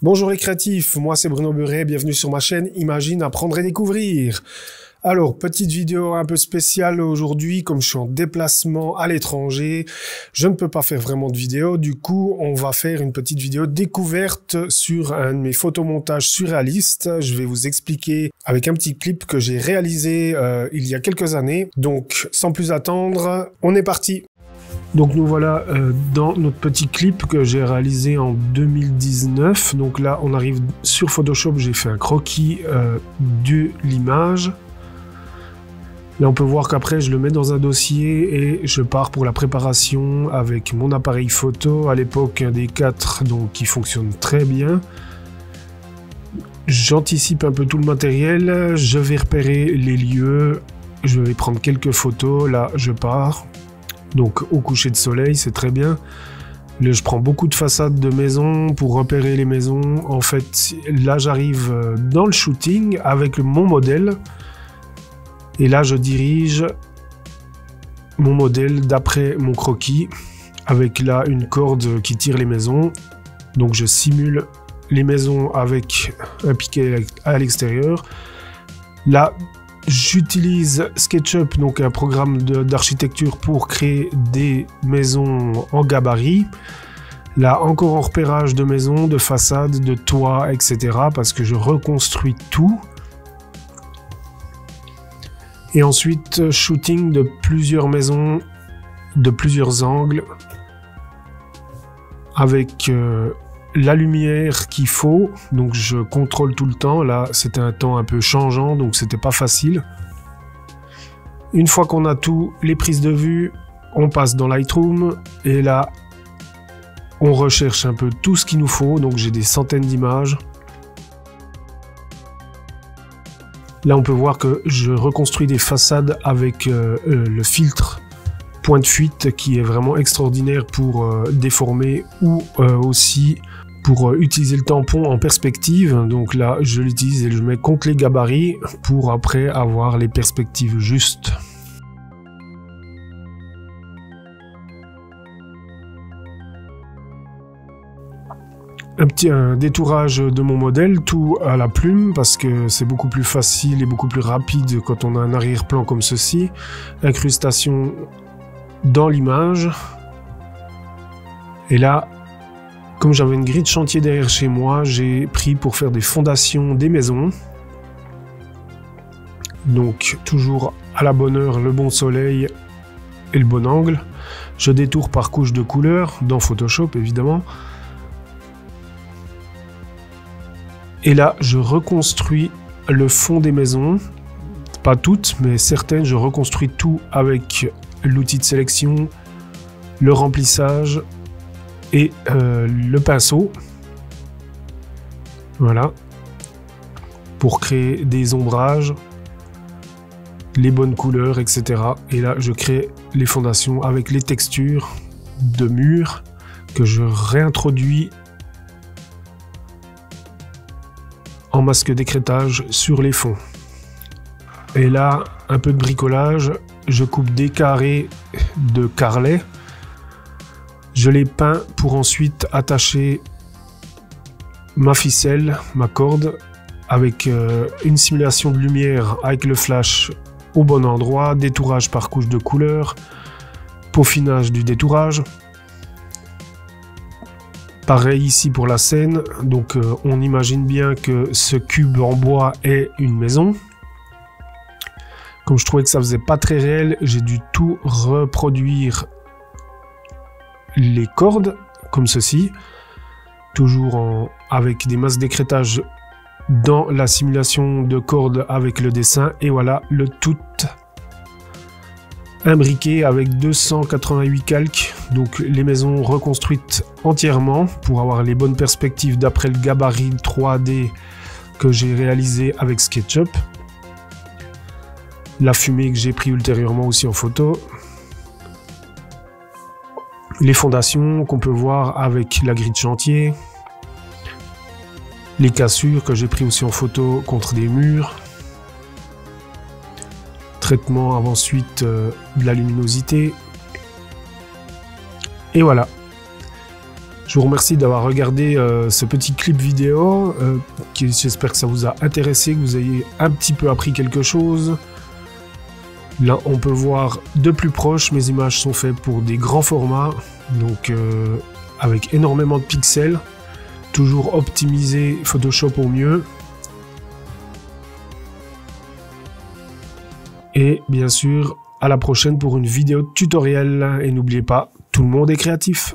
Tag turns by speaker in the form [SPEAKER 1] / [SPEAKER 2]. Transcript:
[SPEAKER 1] Bonjour les créatifs, moi c'est Bruno Buret, bienvenue sur ma chaîne Imagine, apprendre et découvrir. Alors, petite vidéo un peu spéciale aujourd'hui, comme je suis en déplacement à l'étranger, je ne peux pas faire vraiment de vidéo, du coup on va faire une petite vidéo découverte sur un de mes photomontages surréalistes. Je vais vous expliquer avec un petit clip que j'ai réalisé il y a quelques années. Donc sans plus attendre, on est parti. Donc nous voilà dans notre petit clip que j'ai réalisé en 2019. Donc là on arrive sur Photoshop, j'ai fait un croquis de l'image. Là on peut voir qu'après je le mets dans un dossier et je pars pour la préparation avec mon appareil photo, à l'époque un D4 donc qui fonctionne très bien. J'anticipe un peu tout le matériel, je vais repérer les lieux, je vais prendre quelques photos, là je pars. Donc au coucher de soleil, c'est très bien. Là, je prends beaucoup de façades de maisons pour repérer les maisons. En fait, là j'arrive dans le shooting avec mon modèle. Et là je dirige mon modèle d'après mon croquis. Avec là une corde qui tire les maisons. Donc je simule les maisons avec un piquet à l'extérieur. Là, j'utilise SketchUp, donc un programme d'architecture pour créer des maisons en gabarit. Là, encore en repérage de maisons, de façades, de toits, etc. parce que je reconstruis tout. Et ensuite, shooting de plusieurs maisons, de plusieurs angles, avec la lumière qu'il faut, donc je contrôle tout le temps. Là c'était un temps un peu changeant donc c'était pas facile. Une fois qu'on a tout, les prises de vue, on passe dans Lightroom et là on recherche un peu tout ce qu'il nous faut. Donc j'ai des centaines d'images. Là on peut voir que je reconstruis des façades avec le filtre point de fuite qui est vraiment extraordinaire pour déformer ou aussi pour utiliser le tampon en perspective. Donc là je l'utilise et je mets contre les gabarits pour après avoir les perspectives justes. Un petit détourage de mon modèle, tout à la plume parce que c'est beaucoup plus facile et beaucoup plus rapide quand on a un arrière-plan comme ceci. Incrustation dans l'image. Et là, comme j'avais une grille de chantier derrière chez moi, j'ai pris pour faire des fondations des maisons. Donc toujours à la bonne heure, le bon soleil et le bon angle. Je détourne par couche de couleur dans Photoshop évidemment. Et là, je reconstruis le fond des maisons. Pas toutes, mais certaines, je reconstruis tout avec l'outil de sélection, le remplissage et le pinceau. Voilà. Pour créer des ombrages, les bonnes couleurs, etc. Et là, je crée les fondations avec les textures de murs que je réintroduis en masque d'écrêtage sur les fonds. Et là, un peu de bricolage, je coupe des carrés de carrelets, je les peins pour ensuite attacher ma ficelle, ma corde, avec une simulation de lumière avec le flash au bon endroit, détourage par couche de couleur, peaufinage du détourage. Pareil ici pour la scène, donc on imagine bien que ce cube en bois est une maison. Comme je trouvais que ça faisait pas très réel, j'ai dû tout reproduire les cordes comme ceci, toujours avec des masses d'écrêtage dans la simulation de cordes avec le dessin, et voilà le tout imbriqué avec 288 calques, donc les maisons reconstruites entièrement pour avoir les bonnes perspectives d'après le gabarit 3D que j'ai réalisé avec SketchUp. La fumée que j'ai pris ultérieurement aussi en photo. Les fondations qu'on peut voir avec la grille de chantier. Les cassures que j'ai pris aussi en photo contre des murs. Traitement ensuite de la luminosité. Et voilà. Je vous remercie d'avoir regardé ce petit clip vidéo. J'espère que ça vous a intéressé, que vous ayez un petit peu appris quelque chose. Là, on peut voir de plus proche, mes images sont faites pour des grands formats, donc avec énormément de pixels, toujours optimisé Photoshop au mieux. Et bien sûr, à la prochaine pour une vidéo tutoriel. Et n'oubliez pas, tout le monde est créatif.